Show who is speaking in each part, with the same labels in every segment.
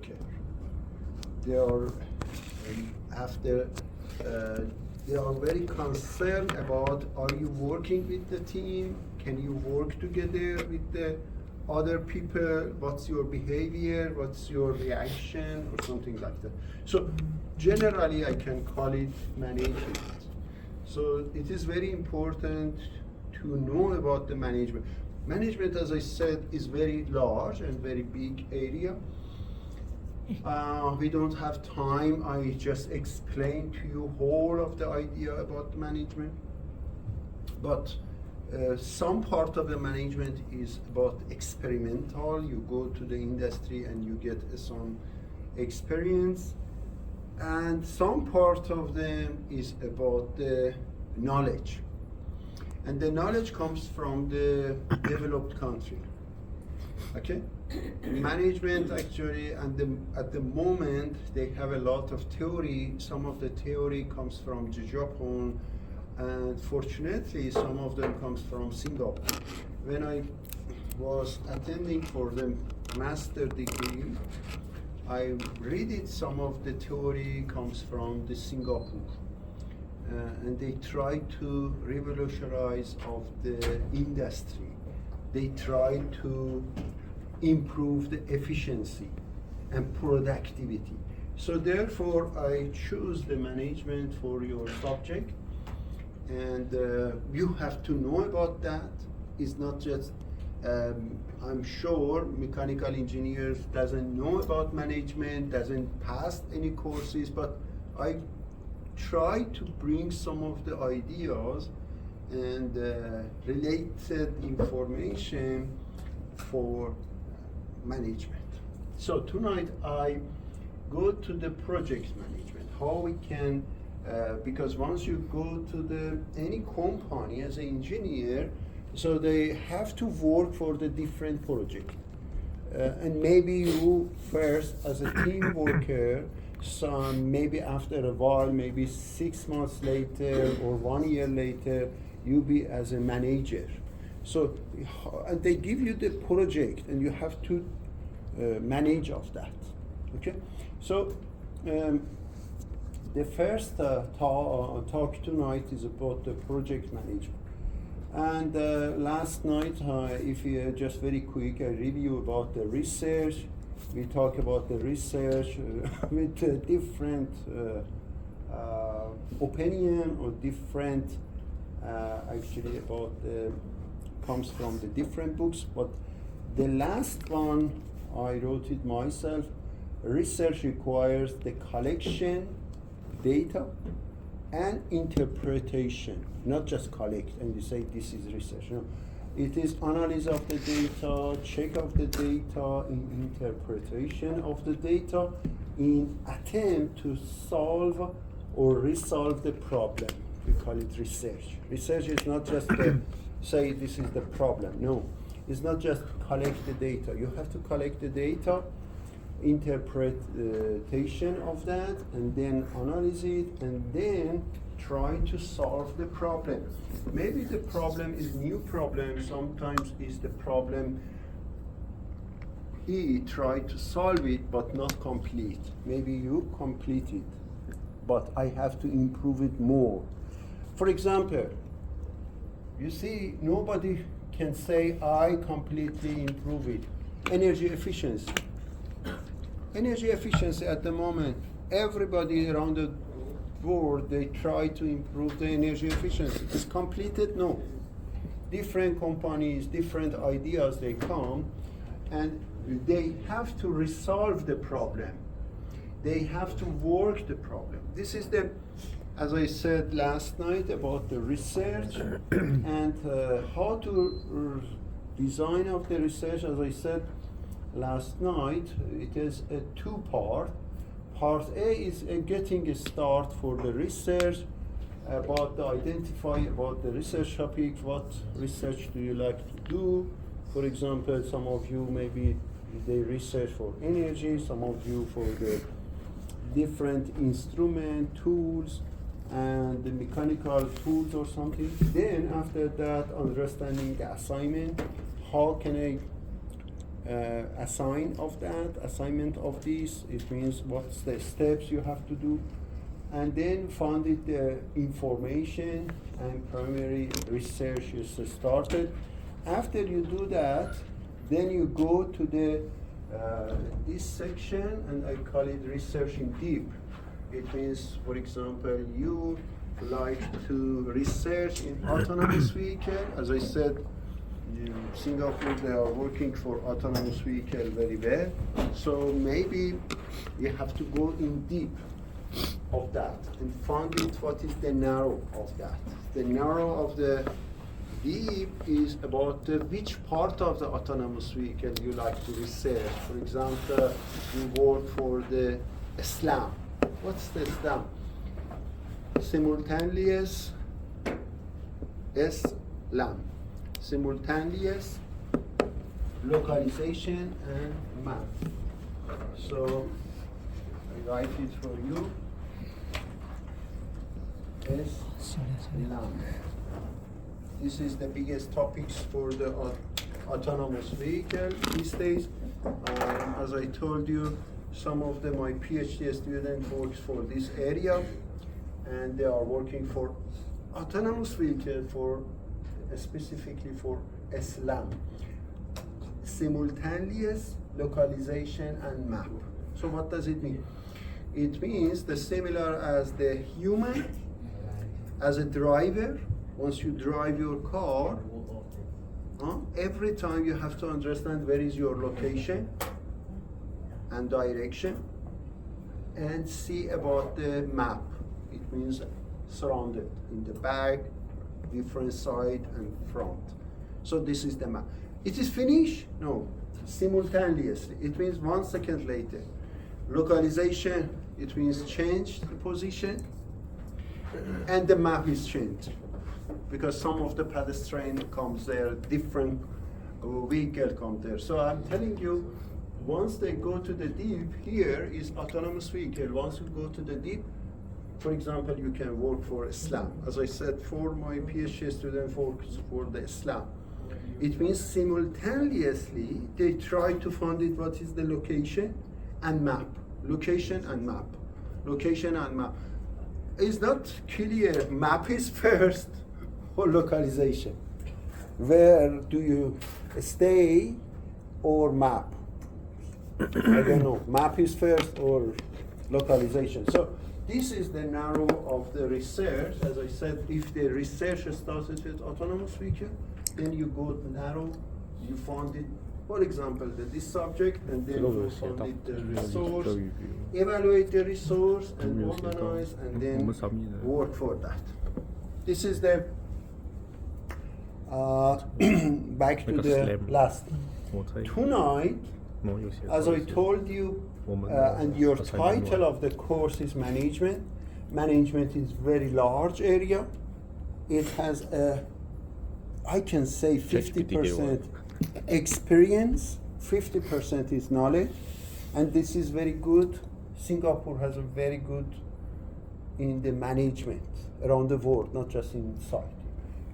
Speaker 1: worker. They are after they are very concerned about, are you working with the team? Can you work together with the other people? What's your behavior? What's your reaction or something like that? So generally I can call it management. So it is very important to know about the management. Management, as I said, is very large and very big area. We don't have time. I just explained to you whole of the idea about management. But some part of the management is about experimental. You go to the industry and you get some experience. And some part of them is about the knowledge. And the knowledge comes from the developed country. Okay? Management actually, and at the moment, they have a lot of theory. Some of the theory comes from Japan, and fortunately, some of them comes from Singapore. When I was attending for the master degree, I read it, some of the theory comes from the Singapore. And they try to revolutionize of the industry. They try to improve the efficiency and productivity. So therefore, I choose the management for your subject, and you have to know about that. It's not just, I'm sure mechanical engineers doesn't know about management, doesn't pass any courses, but I try to bring some of the ideas and related information for management. So tonight I go to the project management, how we can, because once you go to any company as an engineer, so they have to work for the different project. And maybe you first as a team worker, some maybe after a while, maybe 6 months later or 1 year later, you be as a manager. So, and they give you the project and you have to manage of that, okay? So, the first talk tonight is about the project management. And last night, if you just very quick, I review about the research. We talk about the research with different opinion or different, actually about comes from the different books, but the last one, I wrote it myself. Research requires the collection, data, and interpretation, not just collect and you say this is research. No, it is analysis of the data, check of the data, in interpretation of the data, in attempt to solve or resolve the problem. We call it research. Research is not just say this is the problem. No, it's not just collect the data. You have to collect the data, interpretation of that, and then analyze it, and then try to solve the problem. Maybe the problem is new problem, sometimes is the problem he tried to solve it but not complete. Maybe you complete it, but I have to improve it more. For example, you see, nobody can say I completely improve it. Energy efficiency. Energy efficiency at the moment, everybody around the world, they try to improve the energy efficiency. Is completed? No. Different companies, different ideas, they come and they have to resolve the problem. They have to work the problem. This is the, as I said last night about the research and how to design of the research. As I said last night, it is a two-part. Part A is getting a start for the research, about the identify about the research topic, what research do you like to do. For example, some of you maybe they research for energy, some of you for the different instrument, tools, and the mechanical tools or something. Then after that, understanding the assignment, how can I assignment of this. It means what's the steps you have to do, and then funded the information and primary research is started. After you do that, then you go to the this section, and I call it research in deep. It means, for example, you like to research in autonomous vehicle. As I said, in Singapore, they are working for autonomous vehicle very well. So maybe you have to go in deep of that and find it what is the narrow of that. The narrow of the deep is about which part of the autonomous vehicle you like to research. For example, you work for the SLAM. What's the SLAM? Simultaneous SLAM. Simultaneous localization and map. So I write it for you. SLAM. This is the biggest topics for the autonomous vehicle these days. As I told you, some of my PhD students works for this area, and they are working for autonomous vehicle for specifically for SLAM, simultaneous localization and map. So what does it mean? It means the similar as the human, as a driver. Once you drive your car, every time you have to understand where is your location and direction, and see about the map. It means surrounded in the back, different side and front. So this is the map. It is finished? No. Simultaneously. It means 1 second later. Localization, it means change the position, and the map is changed, because some of the pedestrian comes there, different vehicle come there. So I'm telling you, once they go to the deep, here is autonomous vehicle. Once you go to the deep, for example, you can work for SLAM. As I said, for my PhD student works for the SLAM. It means simultaneously they try to find it what is the location and map. Location and map. Location and map. It's not clear. Map is first or localization. Where do you stay or map? I don't know. Map is first or localization. So this is the narrow of the research. As I said, if the research starts with autonomous vehicle, then you go narrow, you find it, for example, this subject, and then you find it the resource, evaluate the resource, and organize, and then work for that. This is the back to the last. Tonight, as I told you, and your title of the course is management. Management is very large area. It has I can say 50% experience, 50% is knowledge, and this is very good. Singapore has a very good in the management around the world, not just inside.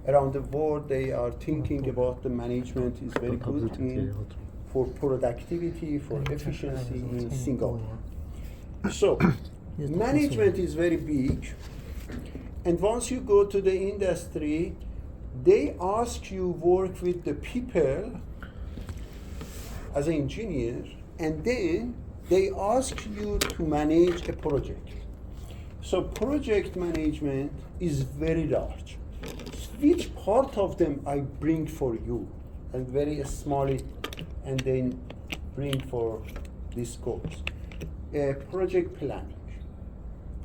Speaker 1: Around the world, they are thinking about the management is very good for productivity, for efficiency in Singapore. So, management is very big, and once you go to the industry, they ask you work with the people as an engineer, and then they ask you to manage a project. So project management is very large. Which part of them I bring for you, and very small it, and then bring for this course. Project planning.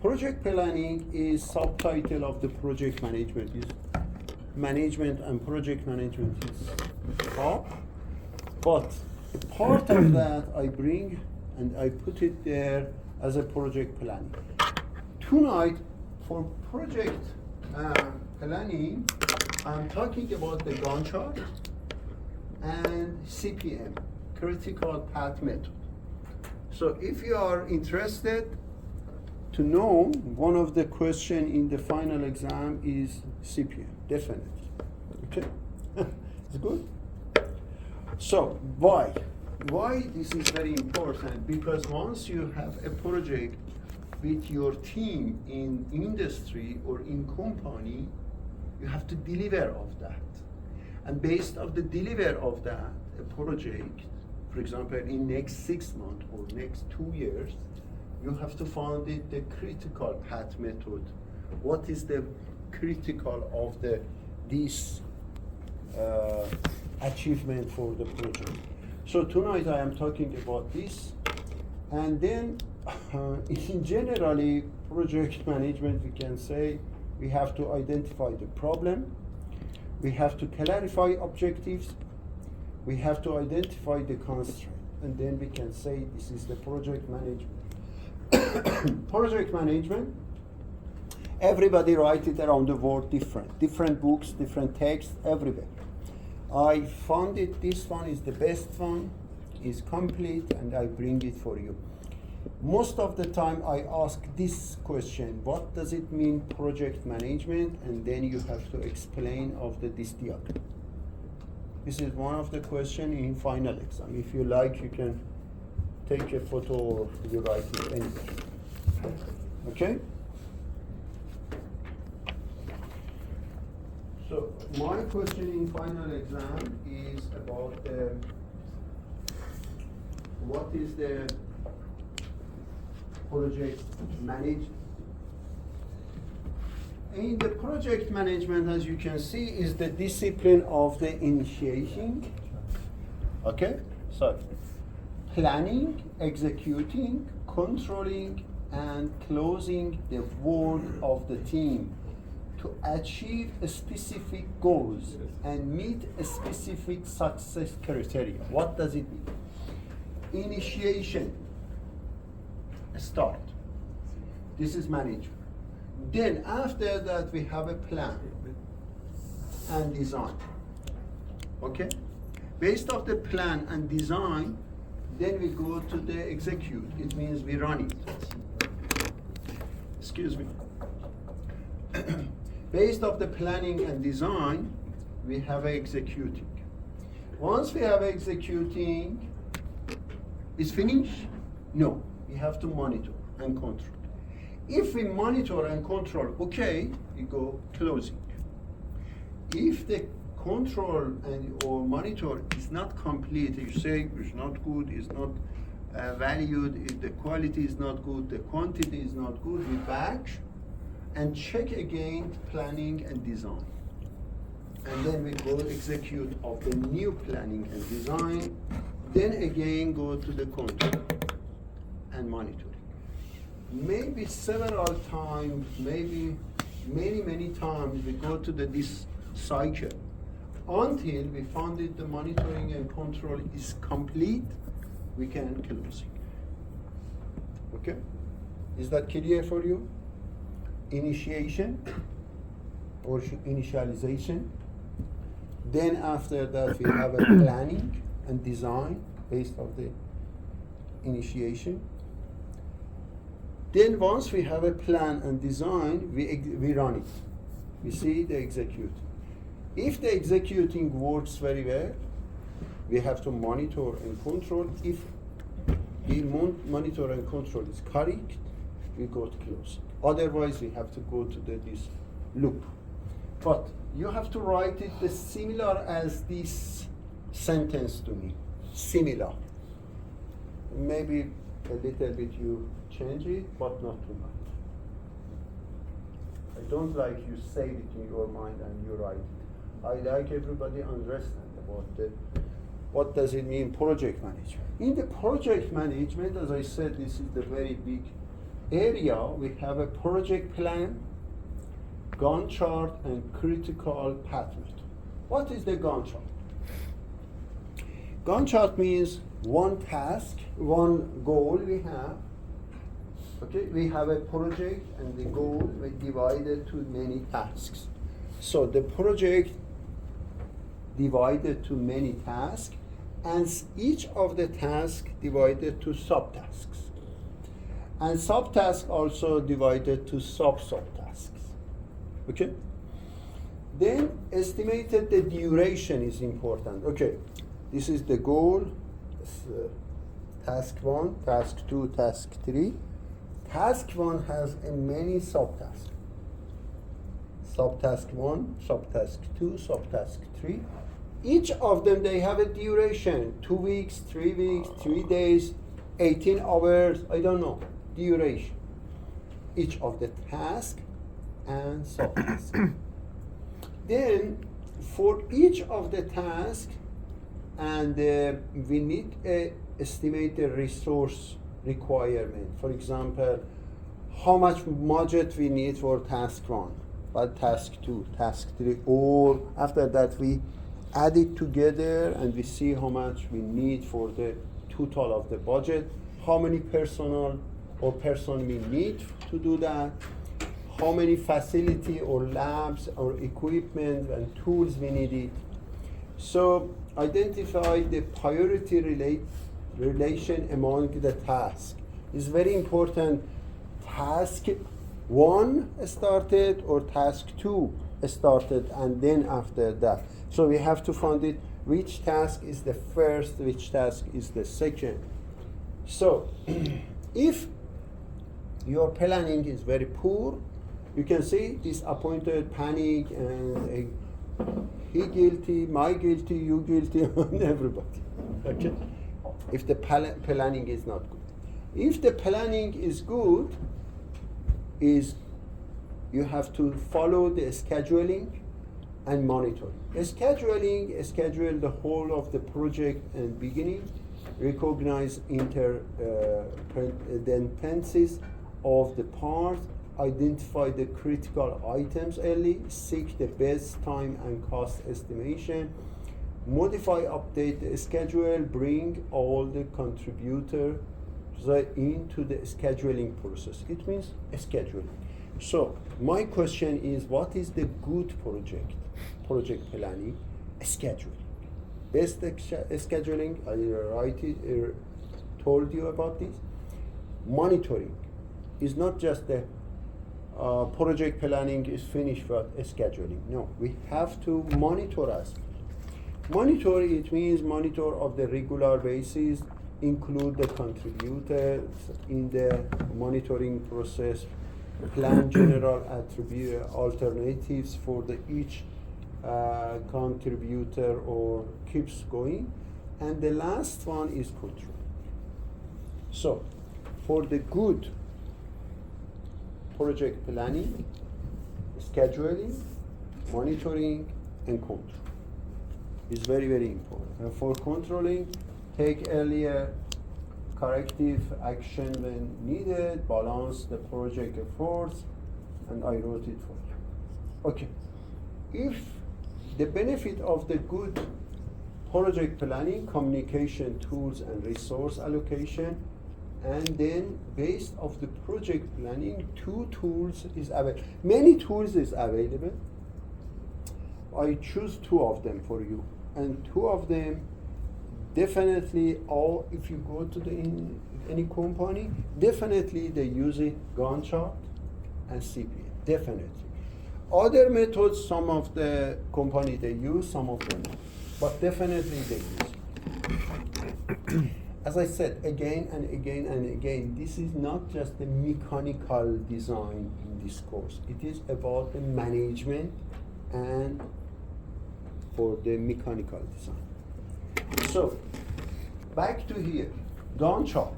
Speaker 1: Project planning is subtitle of the project management. Is management and project management is top, but a part of that I bring and I put it there as a project planning. Tonight, for project planning, I'm talking about the Gantt chart and CPM, critical path method. So if you are interested to know, one of the questions in the final exam is CPM, definitely. Okay, it's good. So why? why this is very important? Because once you have a project with your team in industry or in company, you have to deliver of that. And based on the deliver of that, a project, for example, in next 6 months or next 2 years, you have to find it the critical path method. What is the critical of this achievement for the project? So tonight I am talking about this, and then in generally project management we can say we have to identify the problem, we have to clarify objectives, we have to identify the constraint, and then we can say this is the project management. Project management, everybody write it around the world different books, different texts, everywhere. I found it, this one is the best one, is complete, and I bring it for you. Most of the time I ask this question, what does it mean project management? And then you have to explain of this diagram. This is one of the questions in final exam. If you like, you can take a photo or you write it anywhere. Okay? So my question in final exam is about what is the project managed. In the project management, as you can see, is the discipline of the initiating, okay? So planning, executing, controlling, and closing the work of the team to achieve specific goals and meet a specific success criteria. What does it mean? Initiation, start. This is management. Then after that we have a plan and design. Okay? Based off the plan and design, then we go to the execute. It means we run it. Excuse me. Based off the planning and design, we have executing. Once we have executing, is finished? No, we have to monitor and control. If we monitor and control, okay, we go closing. If the control and or monitor is not complete, you say it's not good, it's not valued, if the quality is not good, the quantity is not good, we back and check again planning and design. And then we go execute of the new planning and design, then again go to the control and monitoring. Maybe several times, maybe many times we go to this cycle until we found it the monitoring and control is complete, we can close it. Okay? Is that clear for you? Initiation or initialization. Then after that we have a planning and design based on the initiation. Then once we have a plan and design, we run it. We see the execute. If the executing works very well, we have to monitor and control. If the monitor and control is correct, we go to close. Otherwise, we have to go to this loop. But you have to write it the similar as this sentence to me. Similar. Maybe a little bit you change it, but not too much. I don't like you save it in your mind and you write it. I like everybody understand about what does it mean project management. In the project management, as I said, this is the very big area. We have a project plan, Gantt chart, and critical path method. What is the Gantt chart? Gantt chart means one task, one goal we have. Okay, we have a project and the goal we divided to many tasks. So the project divided to many tasks, and each of the tasks divided to subtasks. And subtasks also divided to sub-subtasks. Okay? Then estimated the duration is important. Okay, this is the goal, task 1, task 2, task 3. Task 1 has many subtasks. Subtask 1, subtask 2, subtask 3. Each of them, they have a duration, 2 weeks, 3 weeks, 3 days, 18 hours, I don't know, duration. Each of the task and subtask. Then, for each of the tasks, and we need to estimate the resource requirement. For example, how much budget we need for task 1, but task 2, task 3, or after that we add it together and we see how much we need for the total of the budget, how many personnel or person we need to do that, how many facility or labs or equipment and tools we need it. So identify the priority relation among the tasks. It's very important. Task 1 started or task 2 started, and then after that. So we have to find it which task is the first, which task is the second. So if your planning is very poor, you can see disappointed, panic, and he guilty, my guilty, you guilty, and everybody. Okay? If the planning is not good. If the planning is good, you have to follow the scheduling and monitoring. Schedule the whole of the project and beginning, recognize interdependencies of the parts, identify the critical items early, seek the best time and cost estimation, modify, update the schedule, bring all the contributors into the scheduling process. It means scheduling. So my question is, what is the good project planning? Scheduling. Best scheduling, I told you about this. Monitoring is not just the project planning is finished with scheduling. No, we have to monitor us. Monitor, it means monitor of the regular basis, include the contributors in the monitoring process, plan general attribute alternatives for the each contributor or keeps going. And the last one is control. So for the good project planning, scheduling, monitoring, and control is very, very important. And for controlling, take earlier corrective action when needed, balance the project efforts, and I wrote it for you. Okay. If the benefit of the good project planning, communication tools and resource allocation, and then based of the project planning, 2 tools is available. Many tools is available. I choose 2 of them for you, and 2 of them definitely, all if you go to any company, definitely they use it, Gantt chart and CPM, definitely. Other methods, some of the company they use, some of them not, but definitely they use it. As I said again and again and again, this is not just the mechanical design in this course. It is about the management and for the mechanical design. So, back to here, Gantt chart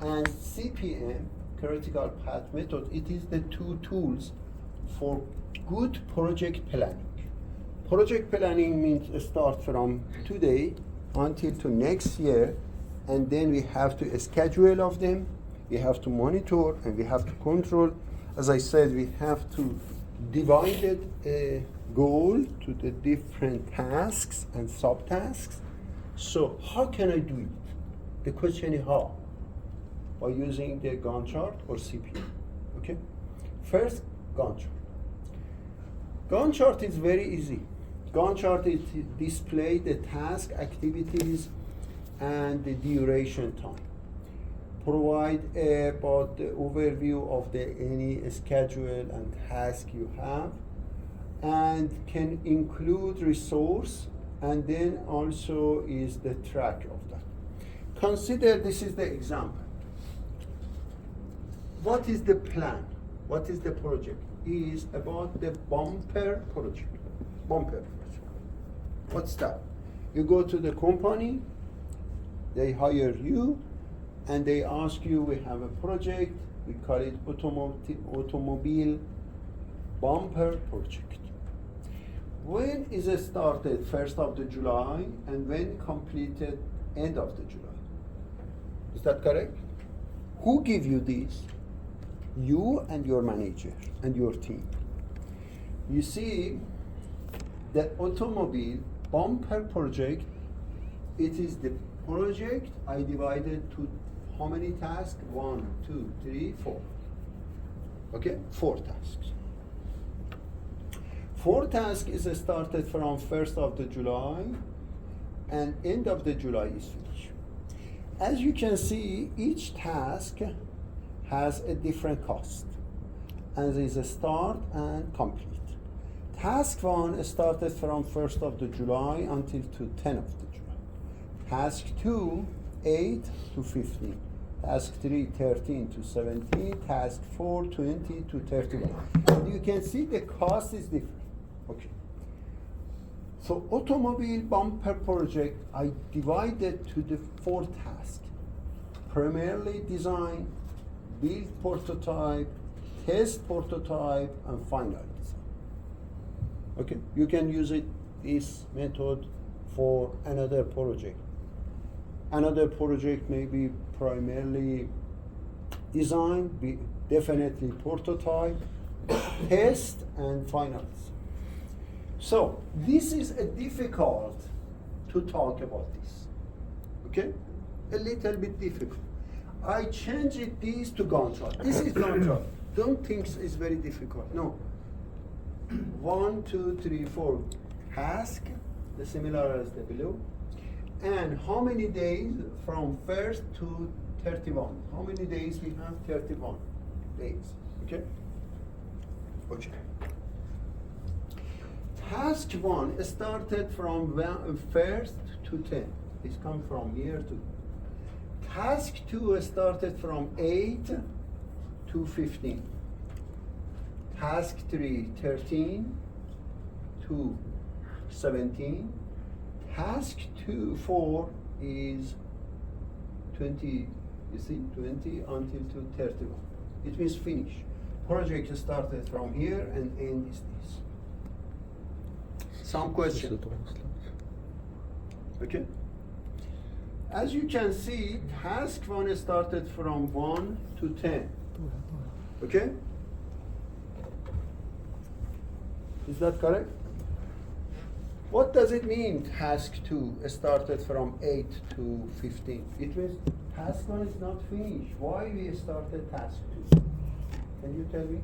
Speaker 1: and CPM, critical path method, it is the 2 tools for good project planning. Project planning means start from today until to next year, and then we have to schedule of them, we have to monitor, and we have to control. As I said, we have to divide a goal to the different tasks and subtasks. So how can I do it? The question is how? By using the Gantt chart or CPM. Okay? First, Gantt chart. Gantt chart is very easy. Gantt chart is display the task, activities, and the duration time. Provide about the overview of any schedule and task you have, and can include resource, and then also is the track of that. consider this is the example. What is the plan? What is the project? Is about the bumper project. Bumper project. What's that? You go to the company, they hire you, and they ask you, we have a project, we call it automobile bumper project. When is it started? 1st of the July, and when completed? End of the July. Is that correct? Who give you this? You and your manager and your team. You see, the automobile bumper project, it is the project I divided to how many tasks? 1, 2, 3, 4. Okay, 4 tasks. 4 tasks is started from 1st of the July, and end of the July is finished. As you can see, each task has a different cost, and there is a start and complete. Task 1 started from 1st of the July until to 10th of the July. Task 2, 8 to 15. Task 3, 13 to 17. Task 4, 20 to 31. And you can see the cost is different. Okay. So automobile bumper project, I divided to the 4 tasks. Primarily design, build prototype, test prototype, and final design. Okay, you can use this method for another project. Another project may be primarily design, definitely prototype, test, and final design. So this is difficult to talk about this. Okay, a little bit difficult. I changed this to Gantt chart. This is Gantt chart. Don't think it's very difficult. No. 1, 2, 3, 4 task, the similar as the below. And how many days from 1st to 31? How many days we have? 31 days. Okay? Okay. Task 1 started from 1st to 10. This comes from here to. Task 2 started from 8 to 15. Task 3, 13 to 17. Task 4 is 20, you see, 20 until to 31. It means finish. Project started from here and end is this. Some question? Okay. As you can see, task 1 started from 1 to 10. Okay? Is that correct? What does it mean, task 2 started from 8 to 15? It means task 1 is not finished. Why we started task 2? Can you tell me?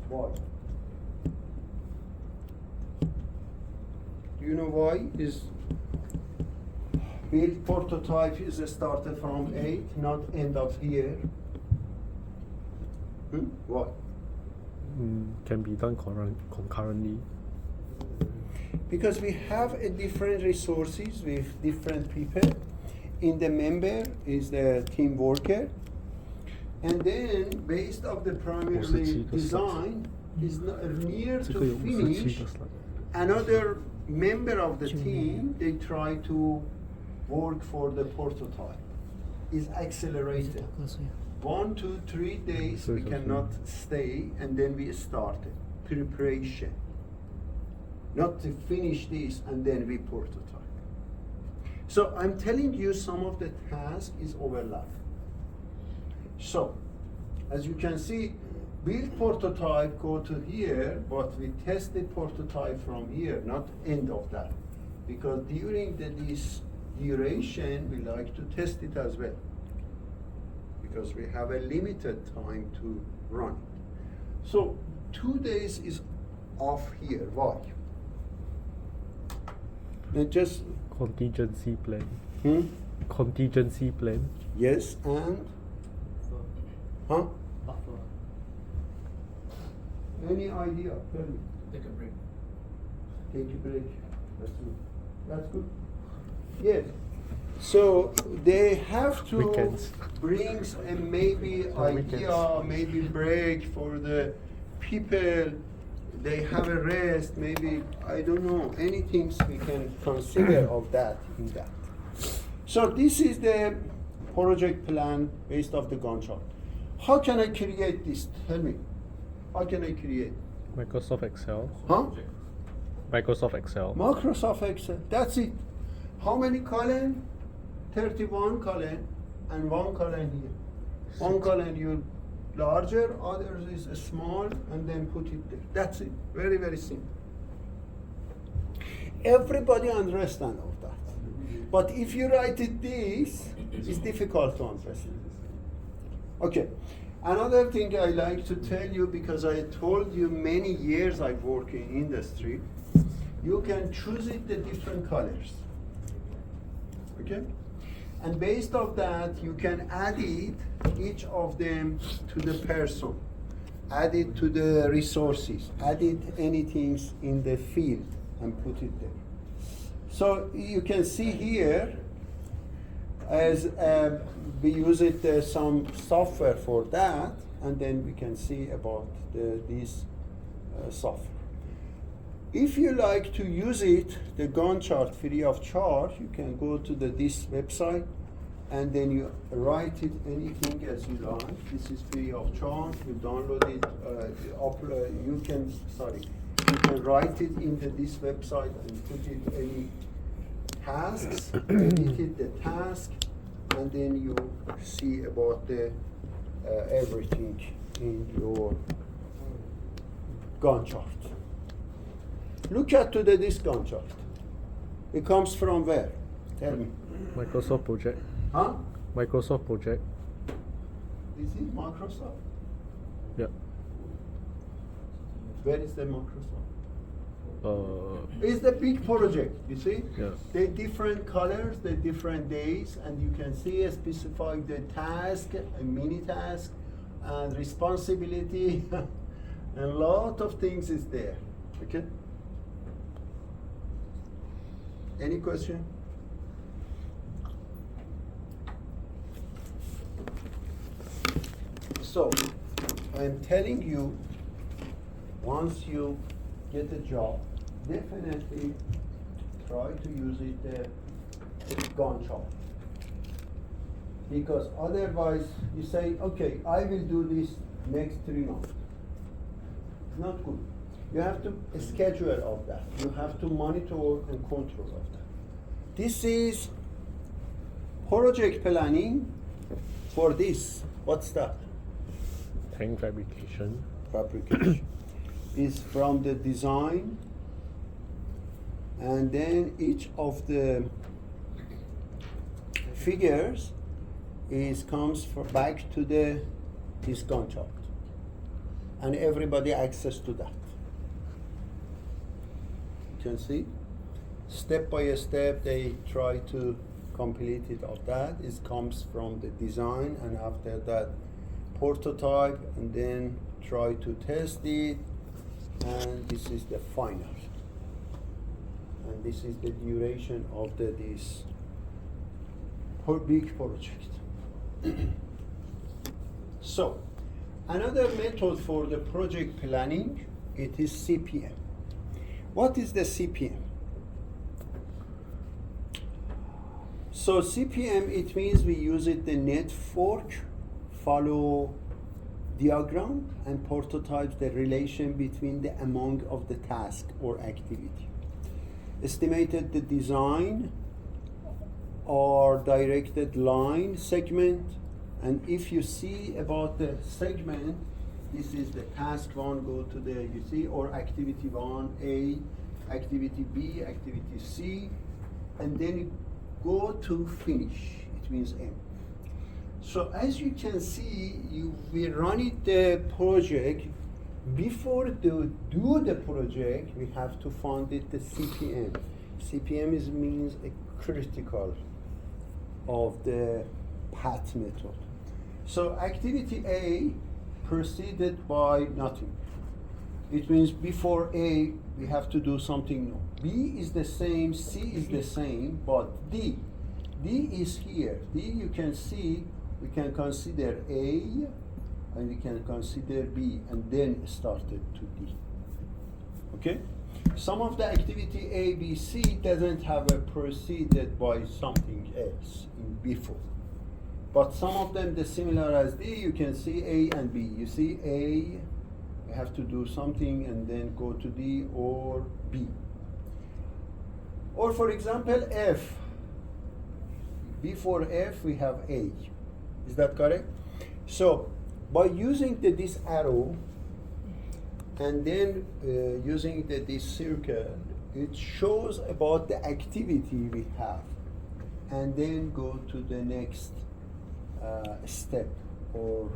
Speaker 1: Why? Do you know why? Is build prototype is started from 8, not end of year. Why?
Speaker 2: Can be done concurrently.
Speaker 1: Because we have a different resources with different people. In the member is the team worker, and then based of the primary design is near to finish. Another member of the team, they try to work for the prototype. Is accelerated. 1, 2, 3 days we cannot stay, and then we started preparation. Not to finish this and then we prototype. So I'm telling you some of the task is overlap. So as you can see, build prototype go to here, but we test the prototype from here, not end of that. Because during this duration, we like to test it as well. Because we have a limited time to run it. So 2 days is off here. Why? And just
Speaker 2: contingency plan.
Speaker 3: Contingency plan.
Speaker 1: Yes, and? Huh?
Speaker 4: Buffer.
Speaker 1: Any idea? Tell me.
Speaker 4: Take a break.
Speaker 1: Take a break. That's good. That's good. Yes. So they have to
Speaker 2: Weekends.
Speaker 1: bring a maybe
Speaker 2: On
Speaker 1: idea, maybe break for the people. They have a rest, maybe, I don't know, anything we can consider of that in that. So this is the project plan based off the Gantt chart. How can I create this? Tell me. How can I create?
Speaker 2: Microsoft Excel.
Speaker 1: Huh?
Speaker 2: Microsoft Excel.
Speaker 1: Microsoft Excel. That's it. How many column? 31 column and one column here. One column you larger, others is small, and then put it there. That's it. Very, very simple. Everybody understand all that. But if you write it this, it's difficult to understand. Okay. Another thing I like to tell you, because I told you many years I work in industry, you can choose it the different colors. Okay? And based on that, you can add it, each of them, to the person. Add it to the resources. Add it anything in the field and put it there. So you can see here, as we use it some software for that, and then we can see about this software. If you like to use it, the Gantt chart free of charge, you can go to this website, and then you write it anything as you like. This is free of charge. You download it. You can write it into this website and put it any tasks, edit it the task, and then you see about the everything in your Gantt chart. Look at this Gantt chart. It comes from where? Tell me.
Speaker 2: Microsoft Project.
Speaker 1: Huh?
Speaker 2: Microsoft Project.
Speaker 1: This is Microsoft.
Speaker 2: Yeah.
Speaker 1: Where is the Microsoft? It's the big project, you see?
Speaker 2: Yeah.
Speaker 1: They different colors, the different days, and you can see specify the task, a mini task, and responsibility, and a lot of things is there. Okay? Any question? So, I'm telling you, once you get a job, definitely try to use it the Gantt chart. Because otherwise, you say, okay, I will do this next 3 months. Not good. You have to schedule of that. You have to monitor and control of that. This is project planning for this. What's that?
Speaker 2: Tank fabrication.
Speaker 1: Fabrication. Is from the design, and then each of the figures comes back to this Gantt chart, and everybody access to that. You can see step by step they try to complete it of that. It comes from the design, and after that prototype, and then try to test it, and this is the final. And this is the duration of this big project. So, another method for the project planning, it is CPM. What is the CPM? So CPM, it means we use it the network follow diagram and prototypes the relation between the among of the task or activity. Estimated the design or directed line segment, and if you see about the segment, this is the task 1 go to the, you see, or activity 1 A, activity B, activity C, and then you go to finish, it means M. So as you can see, we run it the project. Before to do the project, we have to find it the CPM. CPM means a critical of the path method. So activity A preceded by nothing. It means before A, we have to do something new. B is the same, C is the same, but D. D is here. D, you can see, we can consider A, and we can consider B, and then started to D. Okay? Some of the activity A, B, C doesn't have a preceded by something else in before. But some of them, the similar as D, you can see A and B. You see A, you have to do something and then go to D or B. Or for example, F. Before F, we have A. Is that correct? So, by using this arrow and then using this circle, it shows about the activity we have, and then go to the next step, or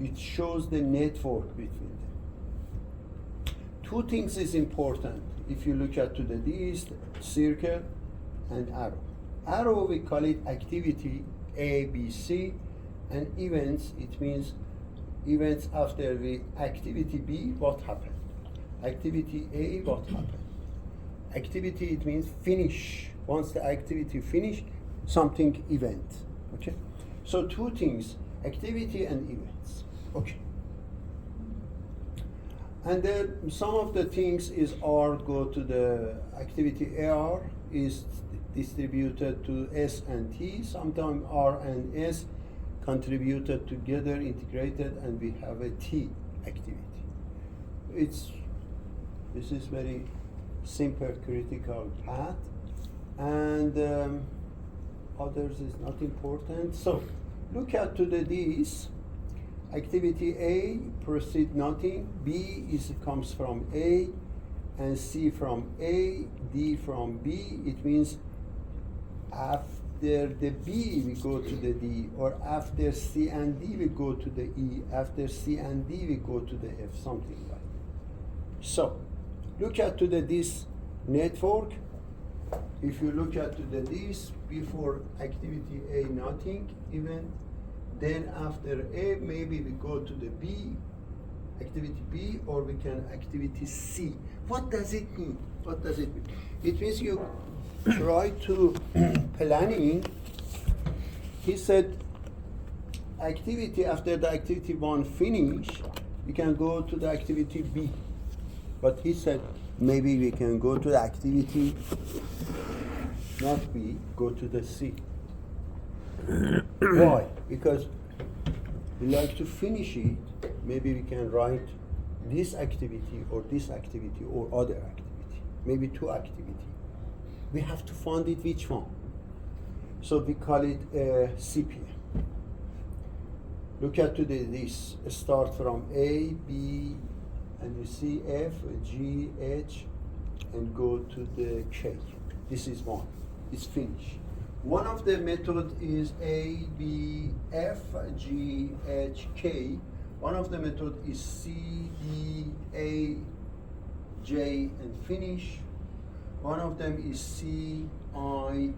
Speaker 1: it shows the network between them. Two things is important if you look at this circle and arrow. Arrow, we call it activity A, B, C, and events, it means events after the activity B, what happened? Activity A, what happened? Activity, it means finish. Once the activity finish, something event, okay? So two things, activity and events, okay. And then some of the things is R, go to the activity AR is distributed to S and T. Sometimes R and S contributed together, integrated, and we have a T activity. This is very simple critical path, and others is not important. So look at these. Activity A proceed nothing, B comes from A, and C from A, D from B. It means after the B we go to the D, or after C and D we go to the E, after C and D we go to the F, something like that. So look at this network. If you look at this, before activity A nothing event, then after A maybe we go to the B, activity B, or we can activity C. What does it mean? What does it mean? It means you try to planning. He said activity after the activity 1 finish, we can go to the activity B. But he said maybe we can go to the activity not B, go to the C. Why? Because we like to finish it. Maybe we can write this activity or other activity, maybe two activity. We have to find it which one. So we call it CPM. Look at this. Start from A, B, and you see F, G, H, and go to the K. This is one. It's finished. One of the method is A, B, F, G, H, K. One of the method is C, D, A, J, and finish. One of them is C, I,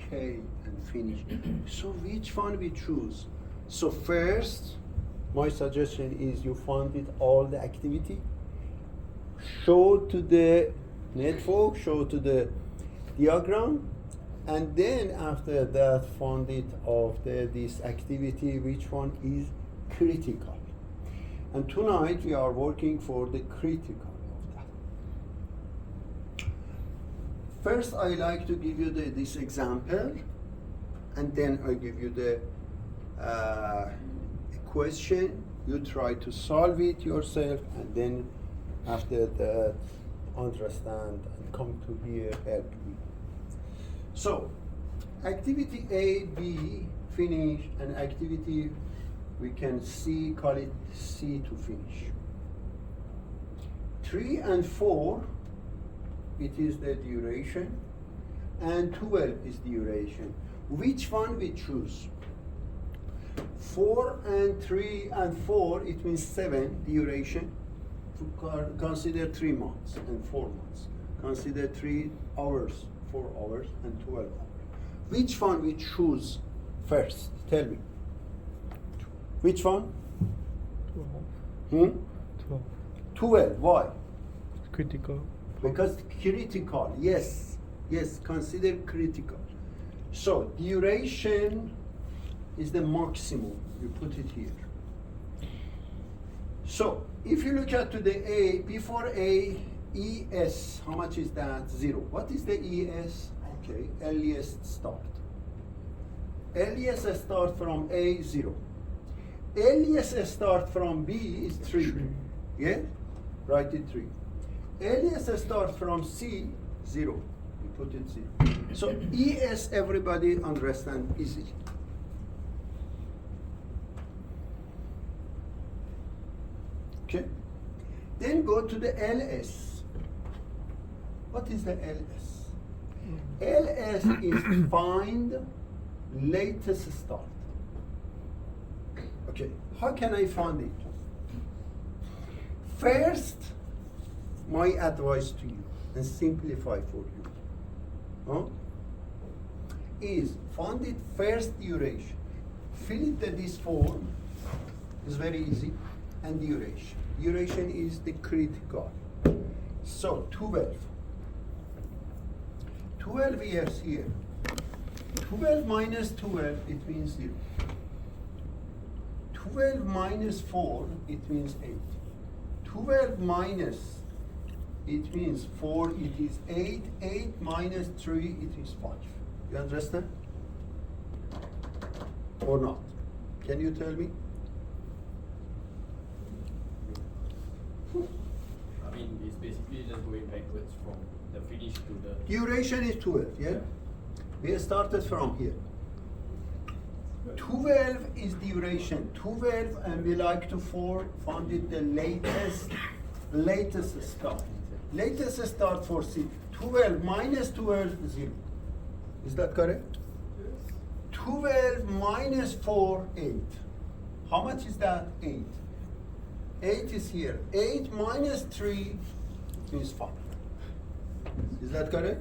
Speaker 1: K, and finish. So which one we choose? So first, my suggestion is you find it all the activity, show to the network, show to the diagram, and then after that find it of this activity which one is critical. And tonight we are working for the critical of that. First, I like to give you this example, and then I give you the question. You try to solve it yourself, and then after that, understand and come to here help me. So, activity A, B, finish, and activity we can call it C to finish. 3 and 4, it is the duration, and 12 is duration. Which one we choose? 4 and 3 and 4, it means 7 duration. Consider 3 months and 4 months. Consider 3 hours, 4 hours, and 12 hours. Which one we choose first? Tell me. Which one?
Speaker 3: 12.
Speaker 1: 12. Why?
Speaker 3: Critical.
Speaker 1: Because critical. Yes. Yes. Consider critical. So duration is the maximum. You put it here. So if you look at to the A, before A, ES, how much is that? 0. What is the ES? Okay, earliest start. Earliest start from A, 0. Earliest start from B is 3. Yeah? Write it 3. Earliest start from C, 0. You put it 0. So ES, everybody understand easily. Okay? Then go to the LS. What is the LS? LS is find latest start. Okay, how can I find it? First, my advice to you, and simplify for you, is find it first duration. Fill it this form, it's very easy, and duration. Duration is the critical. So 12. 12 years here. 12 minus 12, it means 0. 12 minus 4, it means 8. 12 minus, it means 4, it is 8. 8 minus 3, it is 5. You understand? Or not? Can you tell me?
Speaker 4: I mean, it's basically just going backwards from the finish to the...
Speaker 1: Duration is 12, yeah? We started from here. 12 is duration. 12, and we like to find it the latest start. Latest start for C. 12 minus 12, 0. Is that correct? 12 minus 4, 8. How much is that? 8. 8 is here. 8 minus 3 is 5. Is that correct?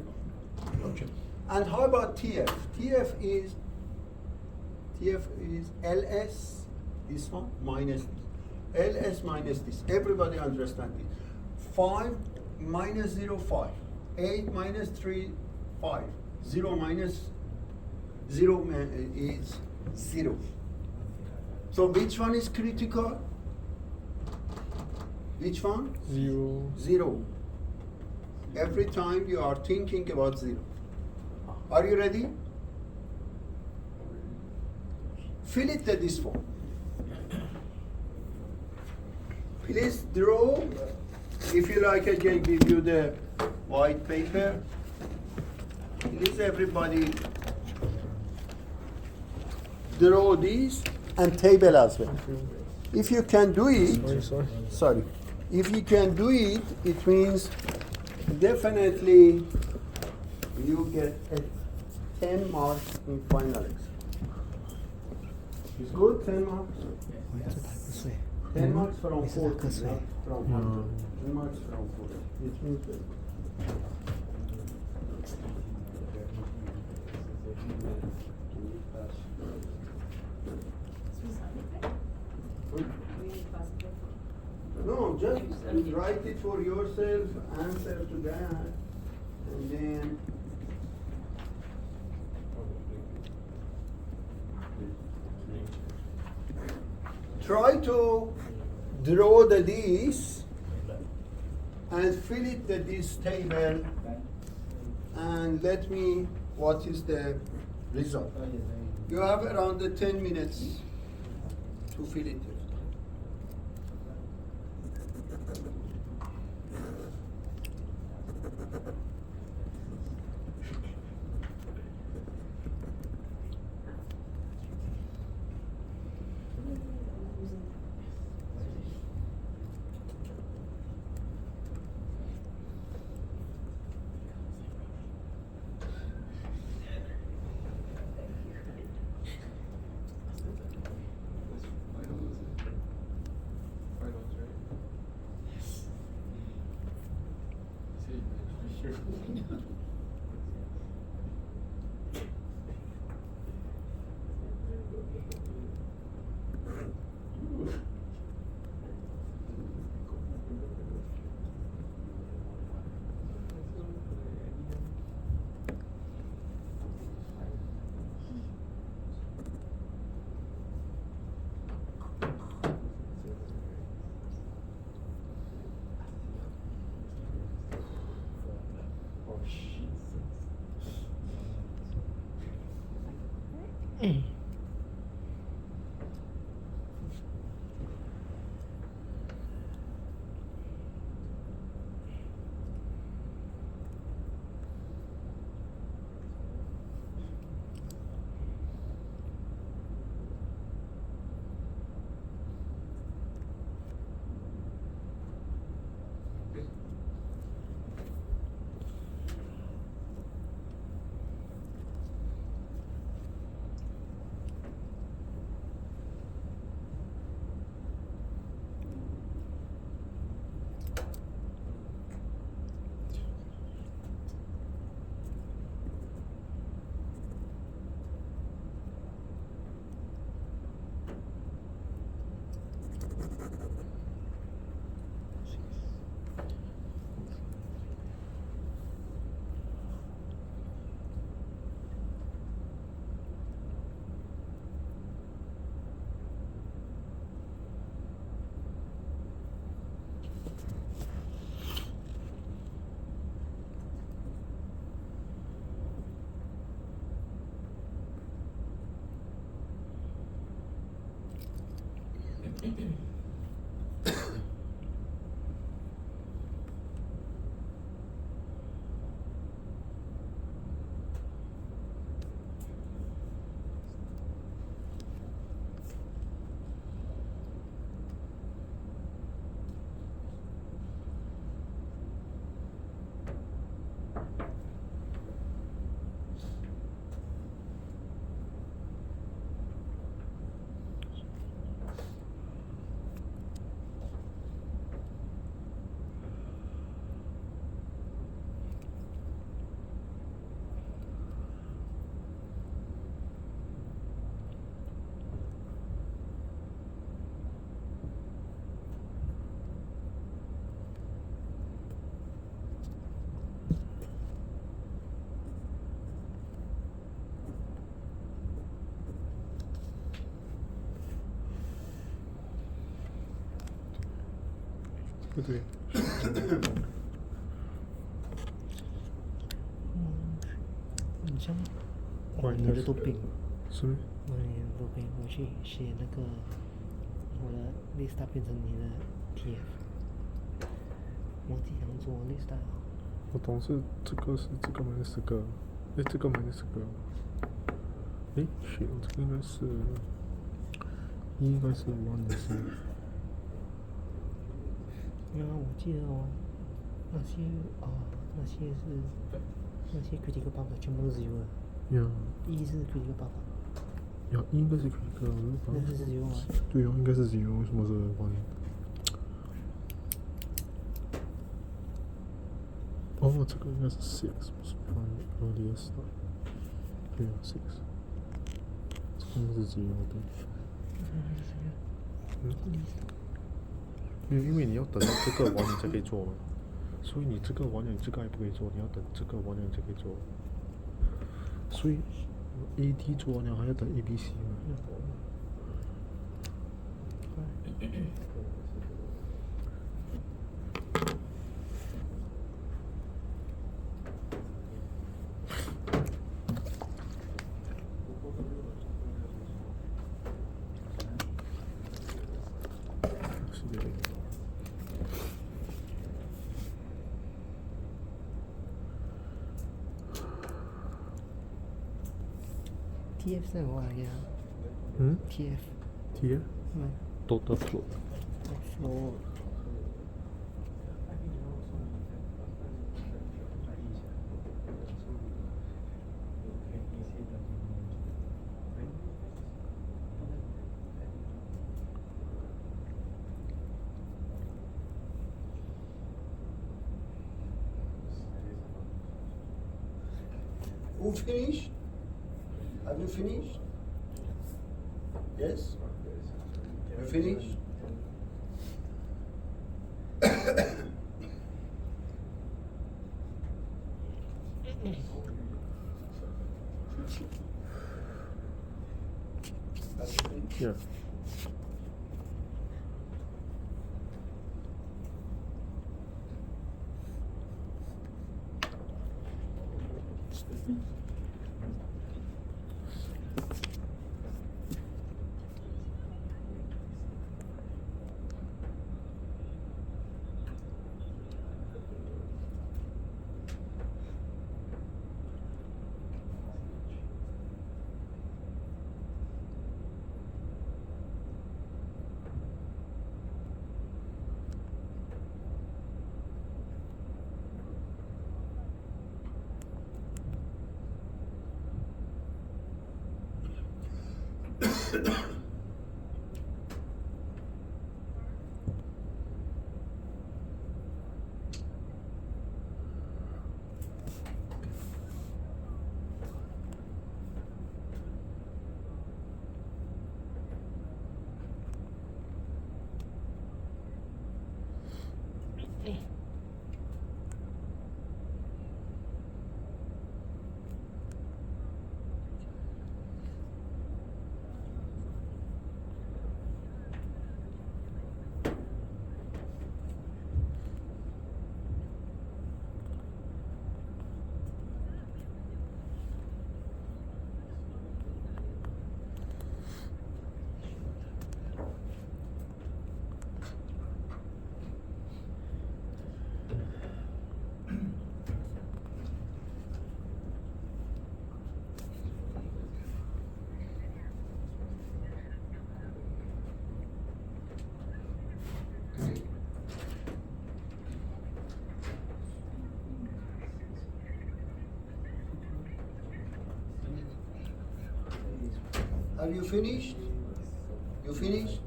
Speaker 1: Okay. And how about TF? TF is LS, this one, minus this. LS minus this. Everybody understand it. 5 minus 0, 5. 8 minus 3, 5. 0 minus 0 is 0. So which one is critical? Which one?
Speaker 3: 0.
Speaker 1: 0. Every time you are thinking about 0. Are you ready? Fill it this form. Please draw. If you like, I can give you the white paper. Please, everybody, draw these and table as well. If you can do it, sorry. If you can do it, it means definitely you get a 10 marks in final exam. Is good, 10 marks?
Speaker 4: Yes.
Speaker 1: 10 marks from 40, not from 100. 10 marks from 40. It means that. No, just write it for yourself, answer to that, and then try to draw the this and fill it this table, and let me what is the result. You have around 10 minutes to fill it.
Speaker 2: 不对，
Speaker 3: 你像
Speaker 2: 关
Speaker 3: 你的作品，
Speaker 2: 是吗？
Speaker 3: 你的作品，我去写那个我的 lista 变成你的 TF，我自己想做 lista，
Speaker 2: 我懂是这个是这个minus 这个，诶，这个minus 这个，诶，shit，我这个应该是，应该是1的是，
Speaker 3: 然后我记得哦，那些那些是那些 critical buffer 全部都是 zero 的，
Speaker 2: 呀
Speaker 3: 一是 critical buffer，
Speaker 2: 呀，应该是 critical，
Speaker 3: 那是 zero 啊，
Speaker 2: 对哦，应该是 0，为什么是1？哦，这个应该是6，不是5 earlier start。对啊，6。这个应该是0，对。因为你要等到这个完你才可以做嘛，所以你这个完了，你这个还不可以做，你要等这个完了你才可以做。所以 AD 做完了还要等 ABC 嘛。是的。
Speaker 3: TF 在我呀，TF，
Speaker 2: TF
Speaker 3: 嗯
Speaker 2: total float。
Speaker 3: 我
Speaker 1: Who finished? Have you finished? Yes? You finished? Have you finished?
Speaker 2: Yeah.
Speaker 1: Are you finished? You finished?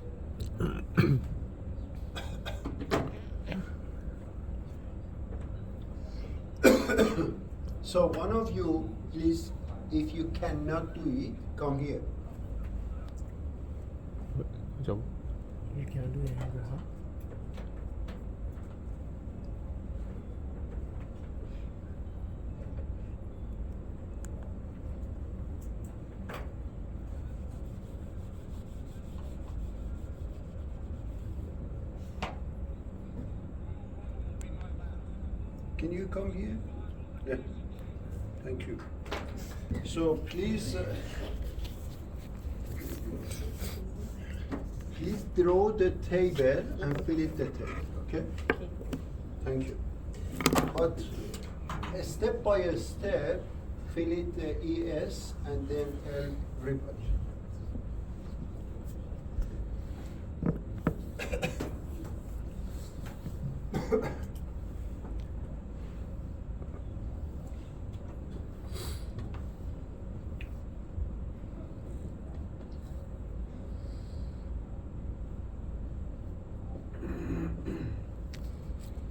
Speaker 1: So one of you, please, if you cannot do it, come here.
Speaker 2: Jom.
Speaker 3: You cannot do it, huh?
Speaker 1: Can you come here? Yeah. Thank you. So please, please draw the table and fill it the table. Okay? Thank you. But step by step, fill it the ES and then L report.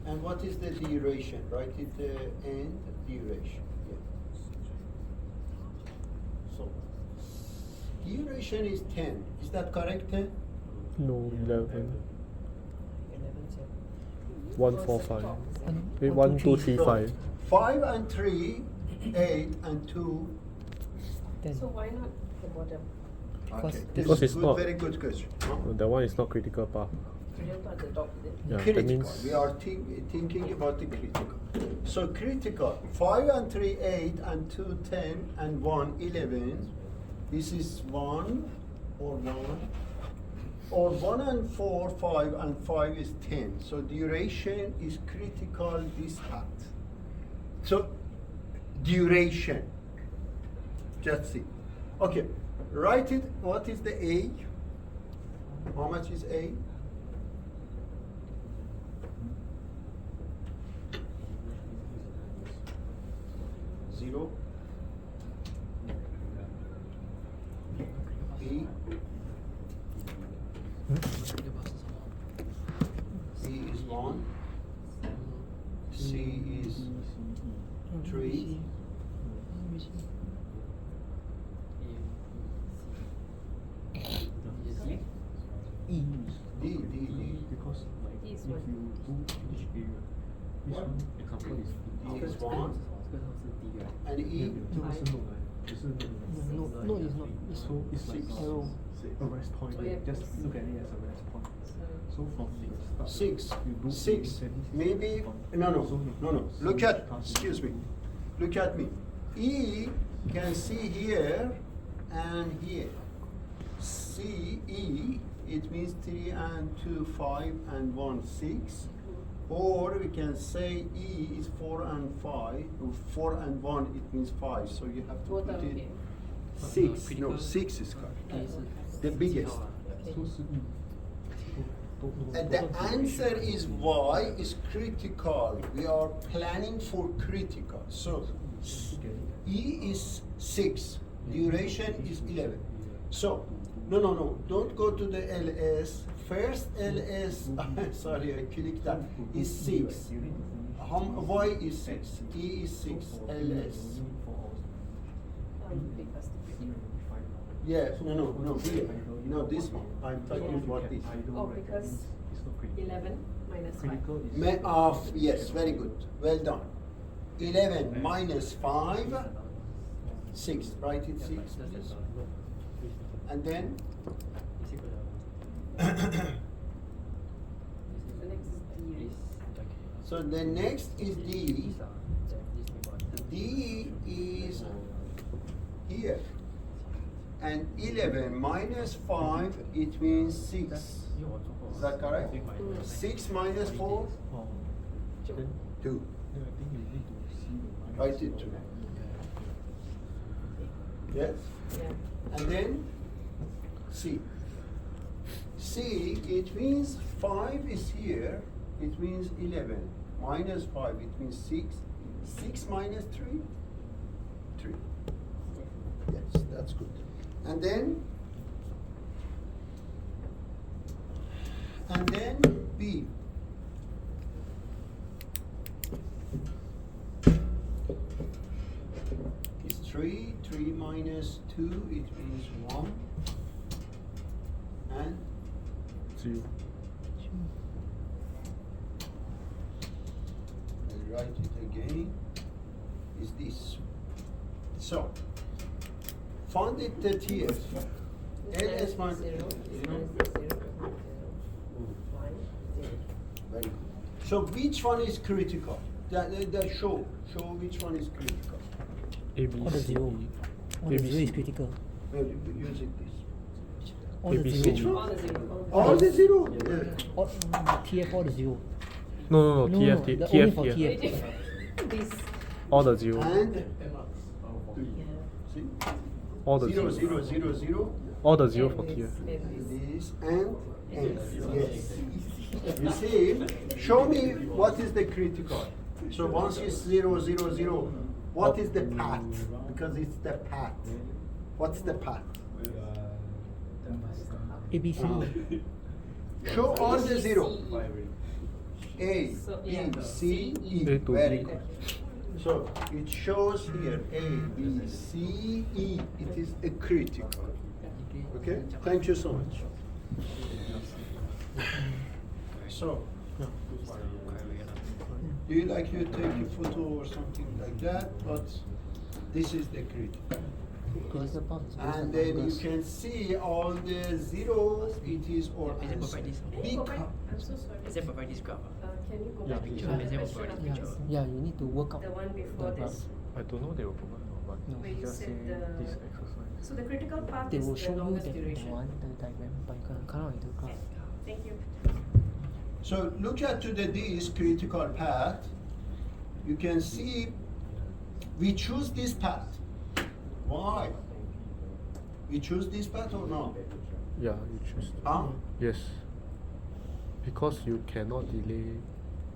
Speaker 1: And what is the duration? Write it the end duration. Yeah. So duration is 10. Is that correct? 10?
Speaker 2: No, 11.
Speaker 3: 11,
Speaker 2: 145. Wait, 1, 2, 3, 5.
Speaker 1: 5 and 3, 8 and 2.
Speaker 3: 10.
Speaker 5: So why not the bottom?
Speaker 3: Because
Speaker 1: Okay.
Speaker 3: this
Speaker 2: Because
Speaker 1: is
Speaker 2: it's
Speaker 1: good,
Speaker 2: not.
Speaker 1: very good question. Huh?
Speaker 2: That one is not critical path.
Speaker 5: You don't at the top, is it?
Speaker 2: Yeah, that
Speaker 1: Critical.
Speaker 2: means
Speaker 1: We are thinking about the critical. So critical. 5 and 3, 8 and 2, 10 and 1, 11. This is 1 or 1. Or 1 and 4, 5 and 5 is 10. So duration is critical this path. So duration. Just see. Okay. Write it. What is the A? How much is A? Zero. B. C is 1. C is 3.
Speaker 3: E.
Speaker 1: D.
Speaker 6: Because like
Speaker 5: This
Speaker 6: if
Speaker 5: one.
Speaker 6: you do each area, this one example is
Speaker 1: D is 1. And E?
Speaker 6: 这个是 note 来，只是
Speaker 3: No, no, it's not. It's
Speaker 6: So it's like
Speaker 1: Six.
Speaker 3: arrow.
Speaker 6: a rest point.
Speaker 5: Oh, yeah.
Speaker 6: Just look at it as a rest point. So from the start,
Speaker 1: 6.
Speaker 6: you do
Speaker 1: 6.
Speaker 6: then this is
Speaker 1: Maybe.
Speaker 6: point.
Speaker 1: No.
Speaker 6: So if
Speaker 1: No.
Speaker 6: you
Speaker 1: Look
Speaker 6: see
Speaker 1: at.
Speaker 6: start with
Speaker 1: Excuse me. Look at me. E can see here and here. C, E, it means 3 and 2, 5 and 1, 6. Or we can say E is 4 and 5. 4 and 1, it means 5. So you have to
Speaker 5: Both
Speaker 1: put
Speaker 5: are
Speaker 1: it
Speaker 5: okay.
Speaker 1: 6. No, 6 is correct. The biggest.
Speaker 6: 说是
Speaker 1: And the answer is Y is critical. We are planning for critical. So E is 6. Duration is 11. So, no. Don't go to the LS. First LS, sorry, I clicked that, is 6. Y is 6. E is 6. LS.
Speaker 5: Because the critical.
Speaker 1: Yeah, no, here. No, this one. I'm talking about this.
Speaker 5: Oh, because 11 minus 5.
Speaker 6: Critical is
Speaker 1: Yes, very good. Well done. 11 minus 5, 6. Write it 6, please. And then?
Speaker 5: The next D.
Speaker 1: So the next is D. D is here. And 11 minus 5, it means 6. Is that correct? 6 minus 4? 2.
Speaker 6: Then I think you need to see the
Speaker 1: Write it 2. Yes?
Speaker 5: Yeah.
Speaker 1: And then C. C, it means 5 is here, it means 11. Minus 5, it means 6. 6 minus 3? 3. Yes, that's good. And then
Speaker 2: 0.
Speaker 1: I write it again. Is this. So, find it the TF. LS minus
Speaker 5: 0, 0, 0, 1, 0.
Speaker 1: Very good. So which one is critical? Show which one is critical.
Speaker 2: A, B,
Speaker 3: All the
Speaker 2: C,
Speaker 3: 0. All the 0
Speaker 2: ABC.
Speaker 3: is critical.
Speaker 1: Use it this.
Speaker 3: All the
Speaker 2: ABC.
Speaker 3: 0.
Speaker 5: All the 0.
Speaker 1: All the zero?
Speaker 3: All, TF all the 0.
Speaker 2: No,
Speaker 3: No,
Speaker 2: TF,
Speaker 3: the
Speaker 2: TF,
Speaker 3: only for
Speaker 2: TF.
Speaker 3: TF.
Speaker 5: This.
Speaker 2: All the 0.
Speaker 1: And
Speaker 5: Yeah.
Speaker 1: see?
Speaker 2: All the
Speaker 1: 0,
Speaker 2: 0.
Speaker 1: 0, 0, 0.
Speaker 2: All the 0 for
Speaker 5: And this,
Speaker 2: TF.
Speaker 5: and this.
Speaker 1: This and yes. You see, show me what is the critical. So once it's 0, 0, 0, what is the path? Because it's the path. What's the path?
Speaker 3: ABC.
Speaker 1: Show all the 0. A,
Speaker 5: So,
Speaker 1: B,
Speaker 5: yeah.
Speaker 1: C, E.
Speaker 2: A to
Speaker 1: Very
Speaker 2: B.
Speaker 1: good. So it shows here A, B, C, E. It is a critical. Okay? Thank you so much. So, do you like to take a photo or something like that? But this is the critical. And then you can see all the zero, it is or
Speaker 7: Is it
Speaker 1: answer.
Speaker 7: provide this?
Speaker 5: Can you go back? I'm so sorry.
Speaker 7: Is it provide this graph?
Speaker 5: Can you go
Speaker 2: Yeah,
Speaker 5: back
Speaker 2: picture.
Speaker 5: to
Speaker 7: Is
Speaker 5: the
Speaker 7: it
Speaker 5: question
Speaker 7: provide
Speaker 5: of
Speaker 7: this
Speaker 5: picture?
Speaker 7: picture?
Speaker 3: Yeah, you need to work out
Speaker 5: The one before
Speaker 3: the
Speaker 5: this.
Speaker 2: I don't know they will provide or not,
Speaker 3: No.
Speaker 2: but
Speaker 5: Where you
Speaker 2: just
Speaker 5: said
Speaker 2: say
Speaker 5: the-
Speaker 2: this exercise.
Speaker 5: So the critical path
Speaker 3: They
Speaker 5: is
Speaker 3: will
Speaker 5: the
Speaker 3: show you
Speaker 5: longest
Speaker 3: that
Speaker 5: duration.
Speaker 3: one, the diagram, but you cannot into class.
Speaker 5: Thank you.
Speaker 1: So look at to this critical path. You can see we choose this path. Why? We choose this path or not?
Speaker 2: Yeah, you choose.
Speaker 1: Huh?
Speaker 2: Yes. Because you cannot delay.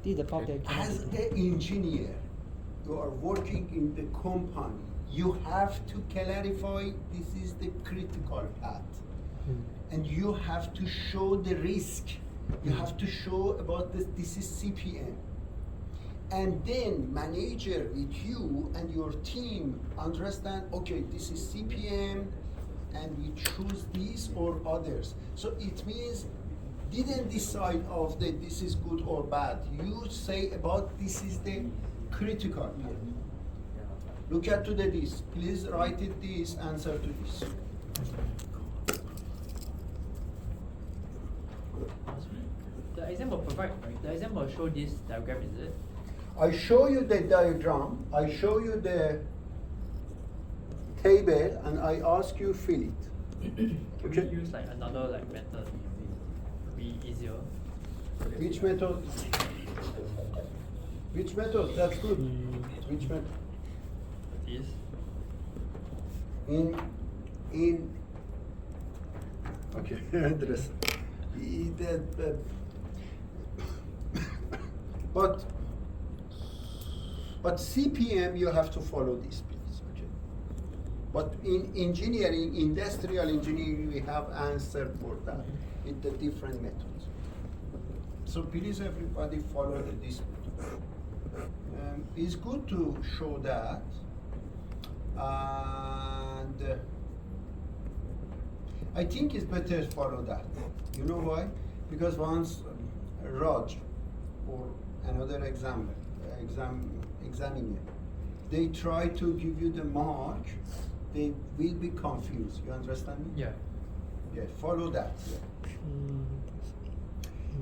Speaker 3: This is the path that you cannot
Speaker 1: As
Speaker 3: do.
Speaker 1: an engineer, you are working in the company. You have to clarify this is the critical path. And you have to show the risk. You have to show about this is CPM. And then manager with you and your team understand, okay, this is CPM and we choose these or others. So it means didn't decide of that this is good or bad. You say about this is the critical part. Look at to this. Please write it this answer to this.
Speaker 7: The exam will provide, right? The exam will show this diagram, is it?
Speaker 1: I show you the diagram, I show you the table, and I ask you fill it.
Speaker 7: Can
Speaker 1: Okay.
Speaker 7: we use like another like method? Be easier.
Speaker 1: Which method? Which method? That's good. Which method?
Speaker 7: This.
Speaker 1: In okay, address. But CPM you have to follow this, please. Okay. But in engineering, industrial engineering, we have answered for that with the different methods. So please, everybody, follow this method. It's good to show that, and I think it's better to follow that. You know why? Because once Raj or another examiner, they try to give you the mark, they will be confused. You understand me?
Speaker 7: Yeah.
Speaker 1: Yeah, follow that. Yeah.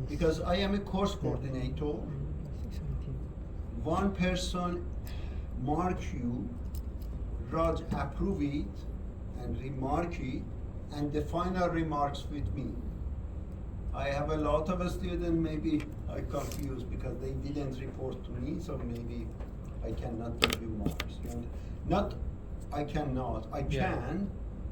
Speaker 1: Because I am a course coordinator. One person mark you, Raj approve it and remark it, and the final remarks with me. I have a lot of students, maybe I confused because they didn't report to me, so maybe I cannot give you marks. Not, I cannot, I
Speaker 7: Yeah.
Speaker 1: can,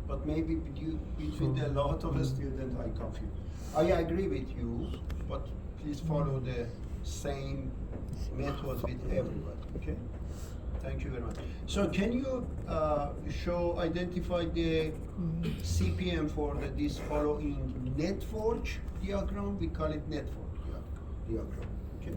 Speaker 1: but maybe between a lot of students I confuse. I agree with you, but please follow the same methods with everybody, okay? Thank you very much. So can you identify the CPM for this following network diagram? We call it network diagram, okay?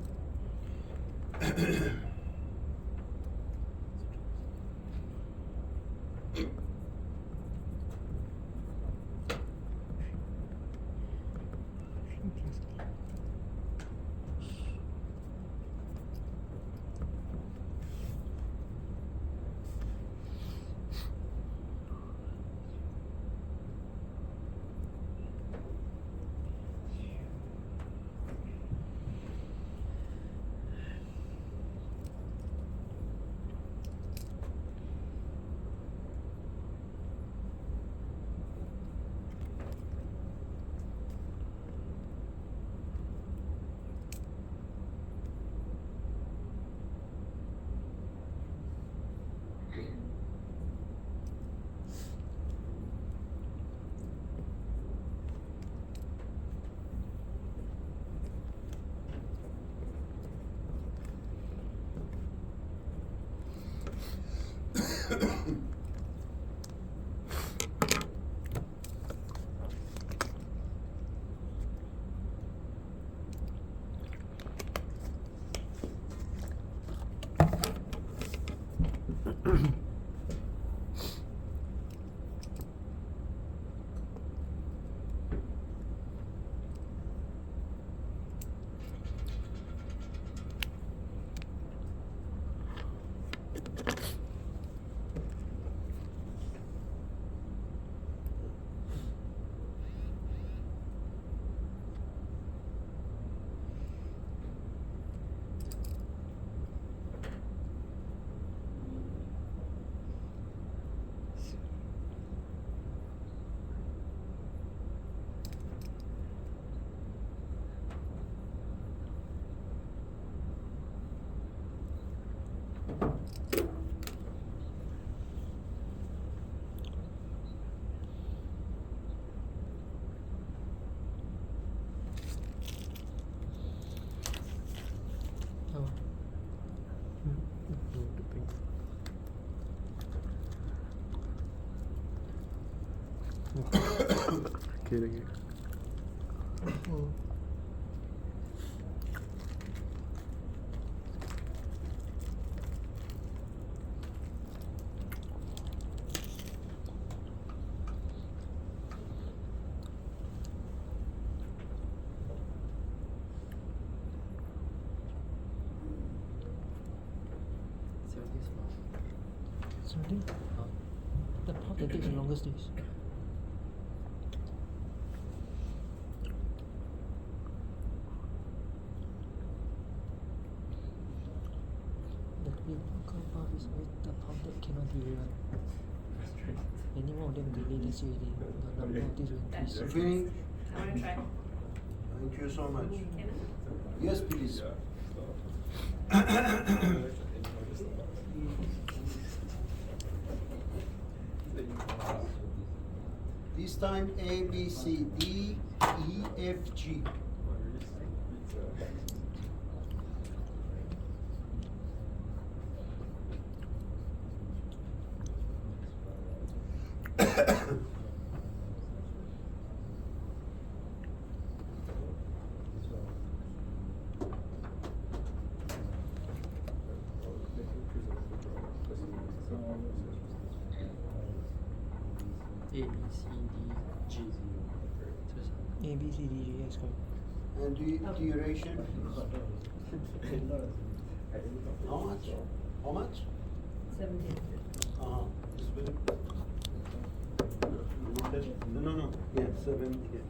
Speaker 2: 可以的，可以的。
Speaker 3: 嗯。17? Then how that takes the longest days? The clinical path is always the path that cannot delay one. Any one of them delay, that's it already. The number of days will increase.
Speaker 1: Finish.
Speaker 5: I want to try.
Speaker 1: Thank you so much.
Speaker 5: Can I?
Speaker 1: Yes, please. This time A, B, C, D, E, F, G.
Speaker 7: A B C D G.
Speaker 3: A, B, C, D, G, yes, correct.
Speaker 1: And duration, please. How much? How much?
Speaker 5: 17.
Speaker 1: This will. No. Yeah, 17.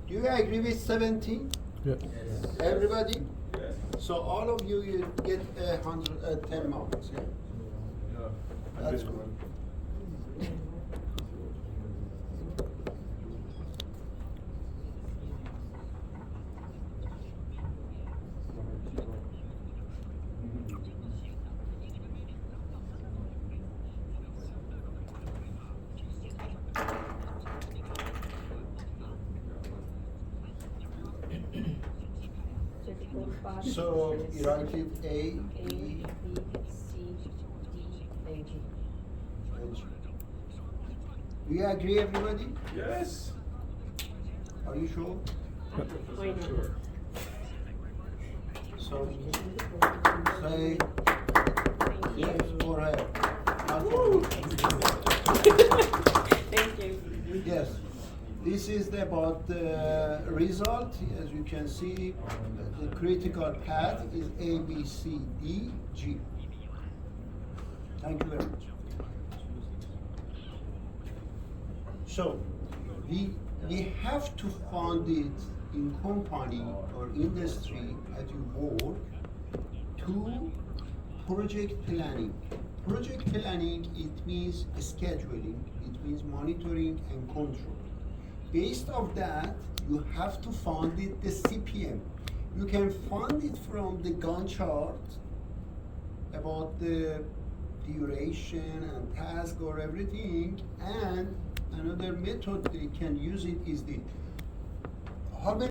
Speaker 1: Do you agree with 17?
Speaker 2: Yeah.
Speaker 1: Everybody? So all of you, you get 10 marks, yeah? That's good. So you write it A,
Speaker 5: A,
Speaker 1: B,
Speaker 5: B, C, D, and G.
Speaker 1: and G. Do you agree, everybody?
Speaker 6: Yes.
Speaker 1: Are you sure?
Speaker 5: Why not?
Speaker 1: So say
Speaker 5: Thank you.
Speaker 1: yes for her. Not for me.
Speaker 5: Thank you.
Speaker 1: Yes. This is about the result. As you can see, the critical path is A, B, C, D, G. Thank you very much. So, we have to fund it in company or industry that you work to project planning. Project planning, it means scheduling, it means monitoring and control. Based of that, you have to fund it the CPM. You can fund it from the Gantt chart about the duration and task or everything, and another method they can use it is the how many